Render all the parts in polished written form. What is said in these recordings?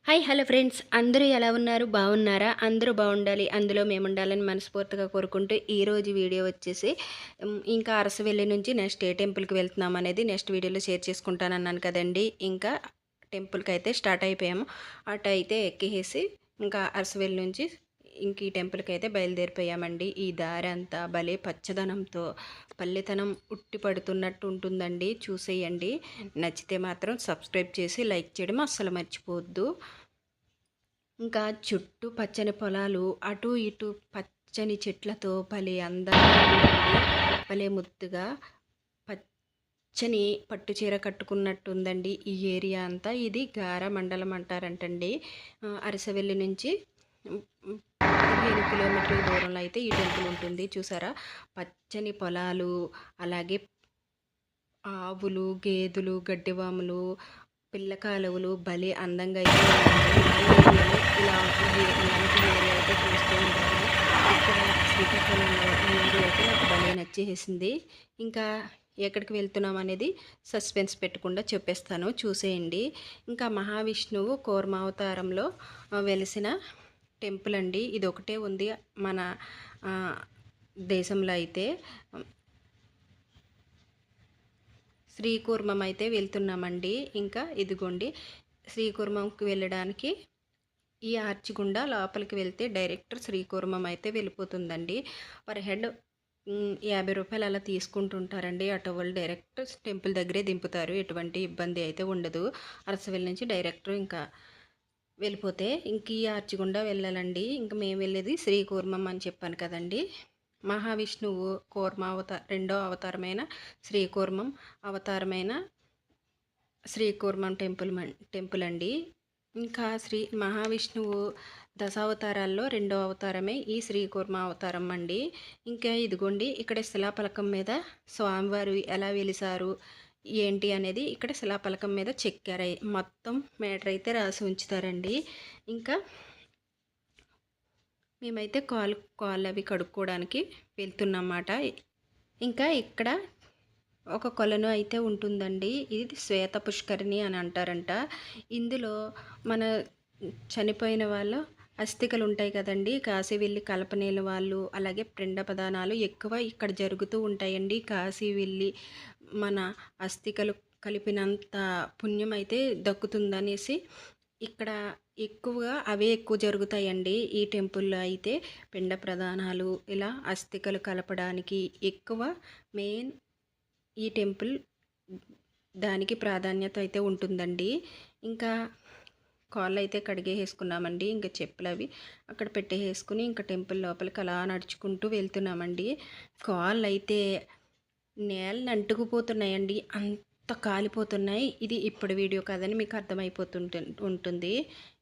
Hi hello friends, అందరూ ఎలా ఉన్నారు? బాగున్నారా? అందరూ బాగుండాలి, అందులో మేము ఉండాలని మనస్ఫూర్తిగా కోరుకుంటూ ఈరోజు వీడియో వచ్చేసి ఇంకా అరసవెల్లి నుంచి నెక్స్ట్ ఏ టెంపుల్కి వెళ్తున్నాం అనేది నెక్స్ట్ వీడియోలో షేర్ చేసుకుంటానన్నాను కదండి. ఇంకా టెంపుల్కి అయితే స్టార్ట్ అయిపోయాము. అటు అయితే ఎక్కేసి ఇంకా అరసవెల్లి నుంచి ఇంక ఈ టెంపుల్కి అయితే బయలుదేరిపోయామండి. ఈ దారి అంతా భలే పచ్చదనంతో పల్లెతనం ఉట్టి పడుతున్నట్టు ఉంటుందండి. చూసేయండి. నచ్చితే మాత్రం సబ్స్క్రైబ్ చేసి లైక్ చేయడం అస్సలు మర్చిపోవద్దు. ఇంకా చుట్టూ పచ్చని పొలాలు, అటు ఇటు పచ్చని చెట్లతో భలే అందంగా ఉందండి. భలే ముద్దుగా పచ్చని పట్టు చీర కట్టుకున్నట్టుందండి ఈ ఏరియా అంతా. ఇది గార మండలం అంటారంటండి. అరసవెల్లి నుంచి 15 కిలోమీటర్ల దూరంలో అయితే ఈ టెంపుల్ ఉంటుంది. చూసారా, పచ్చని పొలాలు, అలాగే ఆవులు, గేదెలు, గడ్డివాములు, పిల్ల కాలువలు భలే అందంగా అయితే ఉన్నాయండి. మా ఏరియాలో ఇలాంటి ఏరియా అయితే చూస్తూ ఉంటాను. ఇక్కడ శ్రీకాకుళంలో ఈ ఏరియా అయితే నాకు భలే నచ్చేసింది. ఇంకా ఎక్కడికి వెళ్తున్నాం అనేది సస్పెన్స్ పెట్టకుండా చెప్పేస్తాను, చూసేయండి. ఇంకా మహావిష్ణువు కూర్మావతారంలో వెలిసిన టెంపుల్ అండి. ఇది ఒకటే ఉంది మన దేశంలో అయితే. శ్రీకూర్మం అయితే వెళ్తున్నామండి. ఇంకా ఇదిగోండి, శ్రీకూర్మంకి వెళ్ళడానికి ఈ ఆర్చ్ గుండా లోపలికి వెళ్తే డైరెక్ట్ శ్రీకూర్మం అయితే వెళ్ళిపోతుందండి. పర్ హెడ్ 50 రూపాయలు అలా తీసుకుంటుంటారండి. ఆటో వాళ్ళు డైరెక్ట్ టెంపుల్ దగ్గరే దింపుతారు. ఎటువంటి ఇబ్బంది అయితే ఉండదు. అరసవెల్లి నుంచి డైరెక్ట్ ఇంకా వెళ్ళిపోతే ఇంక ఈ ఆర్చ్ గుండా వెళ్ళాలండి. ఇంకా మేము వెళ్ళేది శ్రీకూర్మం అని చెప్పాను కదండి. మహావిష్ణువు రెండో అవతారమైన శ్రీకూర్మం అవతారమైన శ్రీకూర్మం టెంపుల్ అండి. ఇంకా మహావిష్ణువు దశావతారాల్లో రెండో అవతారమే ఈ శ్రీకూర్మ అవతారం అండి. ఇంకా ఇదిగోండి, ఇక్కడ శిలాఫలకం మీద స్వామివారు ఎలా వెలిసారు ఏంటి అనేది ఇక్కడ శిలాఫలకం మీద చెక్కారు. మొత్తం మేటర్ అయితే రాసి ఉంచుతారండి. ఇంకా మేమైతే కాళ్ళు అవి కడుక్కోవడానికి వెళ్తున్నమాట. ఇంకా ఇక్కడ ఒక కొలను అయితే ఉంటుందండి. ఇది శ్వేత పుష్కరిణి అని అంటారంట. ఇందులో మన చనిపోయిన వాళ్ళు అస్థికలు ఉంటాయి కదండి, కాశీ వెళ్ళి కలపనేని వాళ్ళు, అలాగే పిండ ప్రదానాలు ఎక్కువ ఇక్కడ జరుగుతూ ఉంటాయండి. కాశీ వెళ్ళి మన అస్థికలు కలిపినంత పుణ్యం అయితే దక్కుతుందనేసి ఇక్కడ ఎక్కువగా అవే ఎక్కువ జరుగుతాయండి. ఈ టెంపుల్లో అయితే పిండ ప్రదానాలు, ఇలా అస్థికలు కలపడానికి ఎక్కువ మెయిన్ ఈ టెంపుల్ దానికి ప్రాధాన్యత అయితే ఉంటుందండి. ఇంకా కాళ్ళు అయితే కడిగేసుకున్నామండి. ఇంకా చెప్పులు అవి అక్కడ పెట్టేసుకుని ఇంకా టెంపుల్ లోపలికి అలా నడుచుకుంటూ వెళ్తున్నామండి. కాళ్ళు అయితే నేలని అంటుకుపోతున్నాయండి, అంత కాలిపోతున్నాయి. ఇది ఇప్పుడు వీడియో కాదని మీకు ఉంటుంది.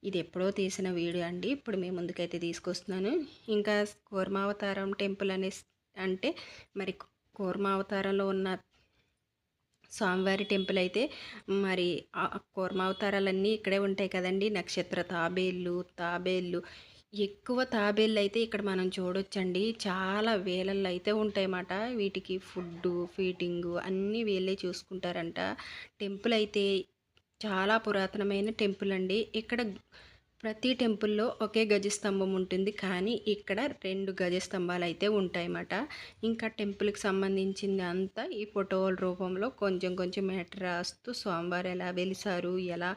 ఇది ఎప్పుడో తీసిన వీడియో అండి. ఇప్పుడు మేము ముందుకైతే తీసుకొస్తున్నాను. ఇంకా కూర్మావతారం టెంపుల్ అంటే మరి కూర్మావతారంలో ఉన్న స్వామివారి టెంపుల్ అయితే మరి కూర్మావతారాలన్నీ ఇక్కడే ఉంటాయి కదండి. నక్షత్ర తాబేళ్ళు ఎక్కువ తాబేళ్ళు అయితే ఇక్కడ మనం చూడొచ్చండి. చాలా వేలల్లో అయితే ఉంటాయన్నమాట. వీటికి ఫుడ్డు ఫీడింగు అన్నీ వీళ్ళే చూసుకుంటారంట. టెంపుల్ అయితే చాలా పురాతనమైన టెంపుల్ అండి. ఇక్కడ ప్రతి టెంపుల్లో ఒకే గజస్తంభం ఉంటుంది, కానీ ఇక్కడ 2 గజస్తంభాలు అయితే ఉంటాయన్నమాట. ఇంకా టెంపుల్కి సంబంధించింది అంతా ఈ ఫోటోల రూపంలో కొంచెం కొంచెం మ్యాటర్ రాస్తూ స్వామివారు ఎలా వెలిసారు, ఎలా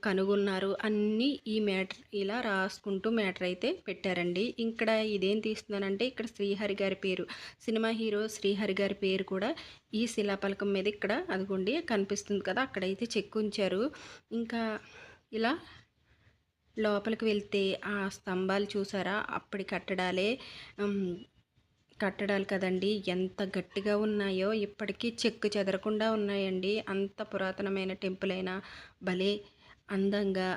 కనుగొన్నారు అన్నీ ఈ మ్యాటర్ ఇలా రాసుకుంటూ మ్యాటర్ అయితే పెట్టారండి. ఇక్కడ ఇదేం తీస్తున్నానంటే ఇక్కడ శ్రీహరి గారి పేరు, సినిమా హీరో శ్రీహరి గారి పేరు కూడా ఈ శిలాఫలకం మీద ఇక్కడ అదిగోండి కనిపిస్తుంది కదా, అక్కడైతే చెక్కుంచారు. ఇంకా ఇలా లోపలికి వెళ్తే ఆ స్తంభాలు చూసారా, అప్పటి కట్టడాలు కదండి, ఎంత గట్టిగా ఉన్నాయో, ఇప్పటికీ చెక్కు చెదరకుండా ఉన్నాయండి. అంత పురాతనమైన టెంపుల్ అయినా భలే అందంగా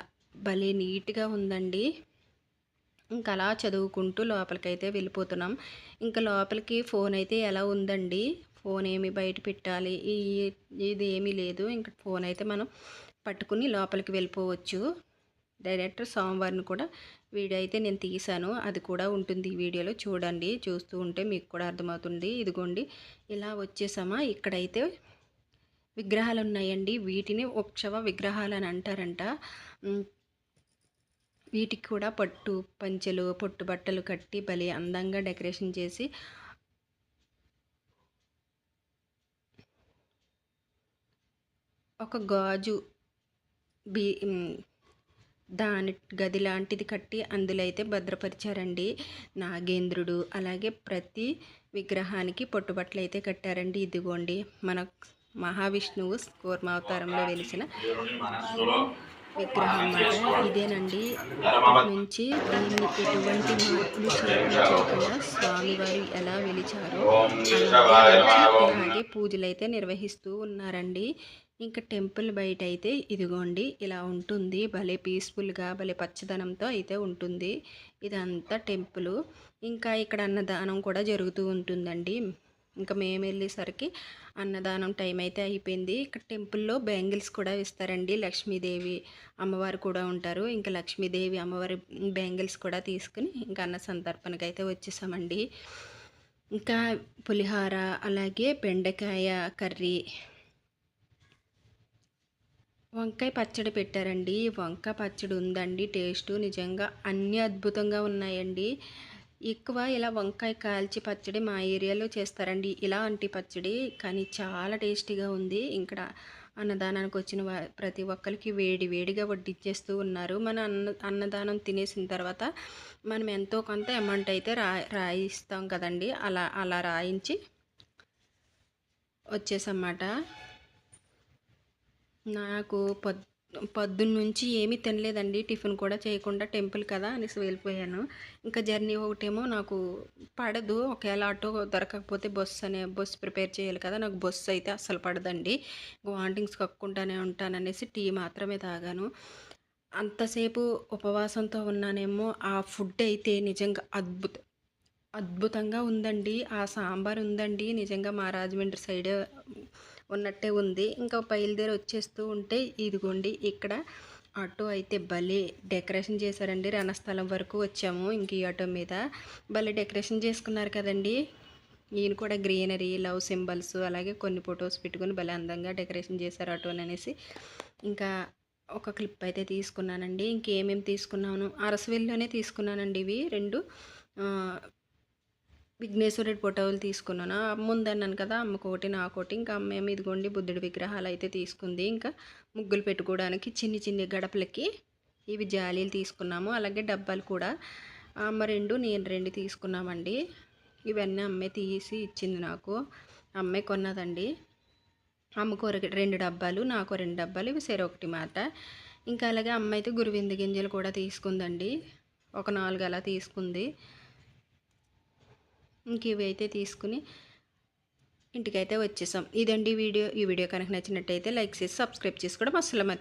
భలే నీట్గా ఉందండి. ఇంకా అలా చదువుకుంటూ లోపలికైతే వెళ్ళిపోతున్నాం. ఇంకా లోపలికి ఫోన్ అయితే ఎలా ఉందండి, ఫోన్ ఏమి బయట పెట్టాలి ఇది ఏమీ లేదు. ఇంకా ఫోన్ అయితే మనం పట్టుకుని లోపలికి వెళ్ళిపోవచ్చు. డైరెక్టర్ సోమవారిని కూడా వీడియో అయితే నేను తీసాను, అది కూడా ఉంటుంది ఈ వీడియోలో చూడండి. చూస్తూ ఉంటే మీకు కూడా అర్థమవుతుంది. ఇదిగోండి, ఇలా వచ్చేసామా. ఇక్కడైతే విగ్రహాలు ఉన్నాయండి. వీటిని ఉత్సవ విగ్రహాలు అని అంటారంట. వీటికి కూడా పట్టు పంచెలు, పొట్టు బట్టలు కట్టి భలే అందంగా డెకరేషన్ చేసి ఒక గాజు దాని గది లాంటిది కట్టి అందులో అయితే భద్రపరిచారండి నాగేంద్రుడు. అలాగే ప్రతి విగ్రహానికి పొట్టుబట్టలు అయితే కట్టారండి. ఇదిగోండి మన మహావిష్ణువు కూర్మావతారంలో వెలిసిన విగ్రహం అన్నమాట ఇదేనండి. నుంచి దీన్ని ఎటువంటి మార్పులు చేయకుండా స్వామివారు ఎలా వెలిచారో అలాగే పూజలు అయితే నిర్వహిస్తూ ఉన్నారండి. ఇంకా టెంపుల్ బయట అయితే ఇదిగోండి ఇలా ఉంటుంది. భలే పీస్ఫుల్గా భలే పచ్చదనంతో అయితే ఉంటుంది ఇదంతా టెంపుల్. ఇంకా ఇక్కడ అన్నదానం కూడా జరుగుతూ ఉంటుందండి. ఇంకా మేము వెళ్ళేసరికి అన్నదానం టైం అయితే అయిపోయింది. ఇక్కడ టెంపుల్లో బ్యాంగిల్స్ కూడా ఇస్తారండి. లక్ష్మీదేవి అమ్మవారు కూడా ఉంటారు. ఇంకా లక్ష్మీదేవి అమ్మవారి బ్యాంగిల్స్ కూడా తీసుకుని ఇంకా అన్న సంతర్పణకి అయితే వచ్చేసామండి. ఇంకా పులిహార అలాగే బెండకాయ కర్రీ, వంకాయ పచ్చడి పెట్టారండి. వంకాయ పచ్చడి ఉందండి. టేస్ట్ నిజంగా అన్నీ అద్భుతంగా ఉన్నాయండి. ఎక్కువ ఇలా వంకాయ కాల్చి పచ్చడి మా ఏరియాలో చేస్తారండి. ఇలాంటి పచ్చడి కానీ చాలా టేస్టీగా ఉంది. ఇక్కడ అన్నదానానికి వచ్చిన ప్రతి ఒక్కరికి వేడి వేడిగా వడ్డిచ్చేస్తూ ఉన్నారు. మన అన్నదానం తినేసిన తర్వాత మనం ఎంతో కొంత అమౌంట్ అయితే రాయిస్తాం కదండి. అలా రాయించి వచ్చేసన్నమాట. నాకు పొద్దున్న నుంచి ఏమీ తినలేదండి. టిఫిన్ కూడా చేయకుండా టెంపుల్ కదా అనేసి వెళ్ళిపోయాను. ఇంకా జర్నీ ఒకటేమో నాకు పడదు. ఒకవేళ ఆటో దొరకకపోతే బస్సు ప్రిపేర్ చేయాలి కదా. నాకు బస్సు అయితే అస్సలు పడదండి. వామిటింగ్స్ కక్కుంటానే ఉంటాననేసి టీ మాత్రమే తాగాను. అంతసేపు ఉపవాసంతో ఉన్నానేమో. ఆ ఫుడ్ అయితే నిజంగా అద్భుతంగా ఉందండి. ఆ సాంబార్ ఉందండి నిజంగా మా రాజమండ్రి సైడ్ ఉన్నట్టే ఉంది. ఇంకా బయలుదేరి వచ్చేస్తూ ఉంటే ఇదిగోండి ఇక్కడ ఆటో అయితే భలే డెకరేషన్ చేశారండి. రణస్థలం వరకు వచ్చాము. ఇంక ఈ ఆటో మీద భలే డెకరేషన్ చేసుకున్నారు కదండి. ఈయన కూడా గ్రీనరీ, లవ్ సింబల్స్ అలాగే కొన్ని ఫొటోస్ పెట్టుకుని భలే అందంగా డెకరేషన్ చేశారు ఆటోని అనేసి ఇంకా ఒక క్లిప్ అయితే తీసుకున్నానండి. ఇంకేమేమి తీసుకున్నాను, అరసవెల్లిలోనే తీసుకున్నానండి. ఇవి 2 విఘ్నేశ్వరుడి ఫోటోలు తీసుకున్నాను. ముందన్నాను కదా అమ్మకోటి నాకోటి. ఇంకా అమ్మేమో ఇదిగోండి బుద్ధుడి విగ్రహాలు అయితే తీసుకుంది. ఇంకా ముగ్గులు పెట్టుకోవడానికి చిన్ని గడపలకి ఇవి జాలీలు తీసుకున్నాము. అలాగే డబ్బాలు కూడా అమ్మ 2 నేను 2 తీసుకున్నామండి. ఇవన్నీ అమ్మే తీసి ఇచ్చింది నాకు. అమ్మే కొన్నదండి. అమ్మకు 2 డబ్బాలు, నాకు 2 డబ్బాలు, ఇవి ఒకటి మాట. ఇంకా అలాగే అమ్మ అయితే గురువింద గింజలు కూడా తీసుకుందండి. ఒక 4 అలా తీసుకుంది. ఇంక ఇవి అయితే తీసుకుని ఇంటికైతే వచ్చేసాం. ఇదండి వీడియో. ఈ వీడియో కనుక నచ్చినట్టయితే లైక్ చేసి సబ్స్క్రైబ్ చేసుకోవడం అస్సలు మర్చిపోకండి.